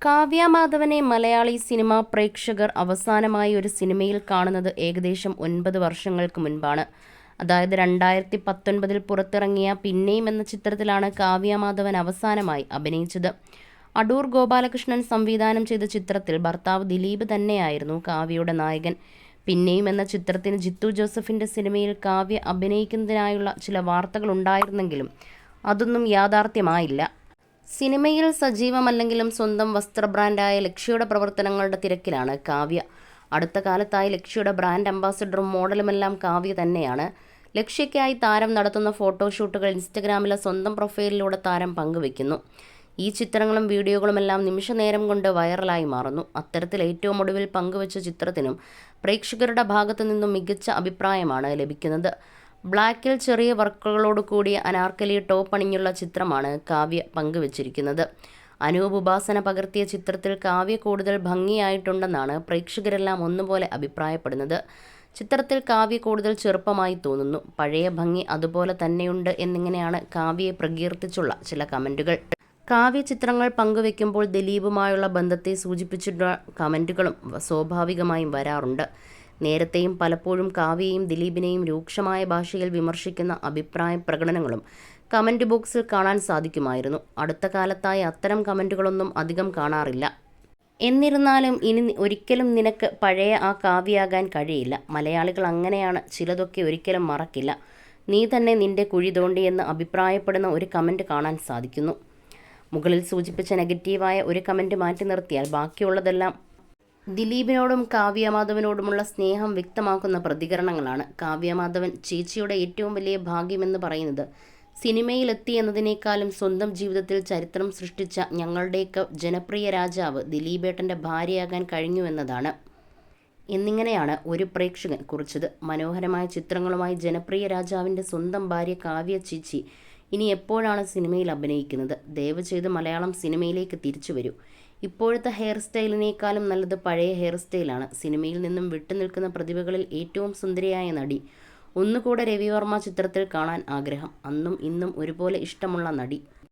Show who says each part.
Speaker 1: Kavya മാധവനെ Malayali cinema പ്രേക്ഷകർ അവസാനമായി ഒരു സിനിമയിൽ കാണുന്നത് ഏകദേശം 9 വർഷങ്ങൾക്ക് മുൻപാണ്. അതായത് 2019 പുറത്തിറങ്ങിയ പിന്നെയും എന്ന ചിത്രത്തിലാണ് കാവ്യ മാധവൻ അവസാനമായി അഭിനയിച്ചത്. അടൂർ ഗോപാലകൃഷ്ണൻ സംവിധാനം ചെയ്ത ചിത്രത്തിൽ ഭർത്താവ് ദിലീപ് തന്നെയായിരുന്നു കാവ്യയുടെ നായകൻ. പിന്നെയും എന്ന ചിത്രത്തിന് ജിത്തു ജോസഫിൻ്റെ സിനിമയിൽ കാവ്യ അഭിനയിക്കുന്നതിനായുള്ള ചില വാർത്തകളുണ്ടായിരുന്നെങ്കിലും അതൊന്നും യാഥാർത്ഥ്യമായില്ല. സിനിമയിൽ സജീവമല്ലെങ്കിലും സ്വന്തം വസ്ത്ര ബ്രാൻഡായ ലക്ഷ്യയുടെ പ്രവർത്തനങ്ങളുടെ തിരക്കിലാണ് കാവ്യ. അടുത്ത കാലത്തായി ലക്ഷ്യയുടെ ബ്രാൻഡ് അംബാസഡറും മോഡലുമെല്ലാം കാവ്യ തന്നെയാണ്. ലക്ഷ്യയ്ക്കായി താരം നടത്തുന്ന ഫോട്ടോഷൂട്ടുകൾ ഇൻസ്റ്റഗ്രാമിലെ സ്വന്തം പ്രൊഫൈലിലൂടെ താരം പങ്കുവയ്ക്കുന്നു. ഈ ചിത്രങ്ങളും വീഡിയോകളുമെല്ലാം നിമിഷനേരം കൊണ്ട് വൈറലായി മാറുന്നു. അത്തരത്തിൽ ഏറ്റവും ഒടുവിൽ പങ്കുവച്ച ചിത്രത്തിനും പ്രേക്ഷകരുടെ ഭാഗത്തു നിന്നും മികച്ച അഭിപ്രായമാണ് ലഭിക്കുന്നത്. ബ്ലാക്കിൽ ചെറിയ വർക്കുകളോട് കൂടിയ അനാർക്കലി ടോപ്പ് അണിഞ്ഞുള്ള ചിത്രമാണ് കാവ്യ പങ്കുവച്ചിരിക്കുന്നത്. അനൂപ് ഉപാസന പകർത്തിയ ചിത്രത്തിൽ കാവ്യ കൂടുതൽ ഭംഗിയായിട്ടുണ്ടെന്നാണ് പ്രേക്ഷകരെല്ലാം ഒന്നുപോലെ അഭിപ്രായപ്പെടുന്നത്. ചിത്രത്തിൽ കാവ്യ കൂടുതൽ ചെറുപ്പമായി തോന്നുന്നു. പഴയ ഭംഗി അതുപോലെ തന്നെയുണ്ട് എന്നിങ്ങനെയാണ് കാവ്യയെ പ്രകീർത്തിച്ചുള്ള ചില കമൻറ്റുകൾ. കാവ്യ ചിത്രങ്ങൾ പങ്കുവെക്കുമ്പോൾ ദിലീപുമായുള്ള ബന്ധത്തെ സൂചിപ്പിച്ചിട്ടുള്ള കമൻറ്റുകളും സ്വാഭാവികമായും വരാറുണ്ട്. നേരത്തെയും പലപ്പോഴും കാവ്യയെയും ദിലീപിനെയും രൂക്ഷമായ ഭാഷയിൽ വിമർശിക്കുന്ന അഭിപ്രായ പ്രകടനങ്ങളും കമൻറ്റ് ബോക്സിൽ കാണാൻ സാധിക്കുമായിരുന്നു. അടുത്ത കാലത്തായി അത്തരം കമൻറ്റുകളൊന്നും അധികം കാണാറില്ല. എന്നിരുന്നാലും ഇനി ഒരിക്കലും നിനക്ക് പഴയ ആ കാവ്യയാകാൻ കഴിയില്ല. മലയാളികൾ അങ്ങനെയാണ്, ചിലതൊക്കെ ഒരിക്കലും മറക്കില്ല. നീ തന്നെ നിന്റെ കുഴി തോണ്ടിയെന്ന് അഭിപ്രായപ്പെടുന്ന ഒരു കമൻറ്റ് കാണാൻ സാധിക്കുന്നു. മുകളിൽ സൂചിപ്പിച്ച നെഗറ്റീവായ ഒരു കമൻറ്റ് മാറ്റി നിർത്തിയാൽ ബാക്കിയുള്ളതെല്ലാം ദിലീപിനോടും കാവ്യ മാധവനോടുമുള്ള സ്നേഹം വ്യക്തമാക്കുന്ന പ്രതികരണങ്ങളാണ്. കാവ്യ മാധവൻ ചേച്ചിയുടെ ഏറ്റവും വലിയ ഭാഗ്യമെന്ന് പറയുന്നത് സിനിമയിലെത്തി എന്നതിനേക്കാളും സ്വന്തം ജീവിതത്തിൽ ചരിത്രം സൃഷ്ടിച്ച ഞങ്ങളുടെയൊക്കെ ജനപ്രിയ രാജാവ് ദിലീപേട്ടൻ്റെ ഭാര്യയാകാൻ കഴിഞ്ഞുവെന്നതാണ് എന്നിങ്ങനെയാണ് ഒരു പ്രേക്ഷകൻ കുറിച്ചത്. മനോഹരമായ ചിത്രങ്ങളുമായി ജനപ്രിയ രാജാവിൻ്റെ സ്വന്തം ഭാര്യ കാവ്യ ചേച്ചി ഇനി എപ്പോഴാണ് സിനിമയിൽ അഭിനയിക്കുന്നത്? ദയവ് ചെയ്ത് മലയാളം സിനിമയിലേക്ക് തിരിച്ചു വരൂ. ഇപ്പോഴത്തെ ഹെയർ സ്റ്റൈലിനേക്കാളും നല്ലത് പഴയ ഹെയർ സ്റ്റൈലാണ്. സിനിമയിൽ നിന്നും വിട്ടുനിൽക്കുന്ന പ്രതിഭകളിൽ ഏറ്റവും സുന്ദരിയായ നടി. ഒന്നുകൂടെ രവിവർമ്മ ചിത്രത്തിൽ കാണാൻ ആഗ്രഹം. അന്നും ഇന്നും ഒരുപോലെ ഇഷ്ടമുള്ള നടി.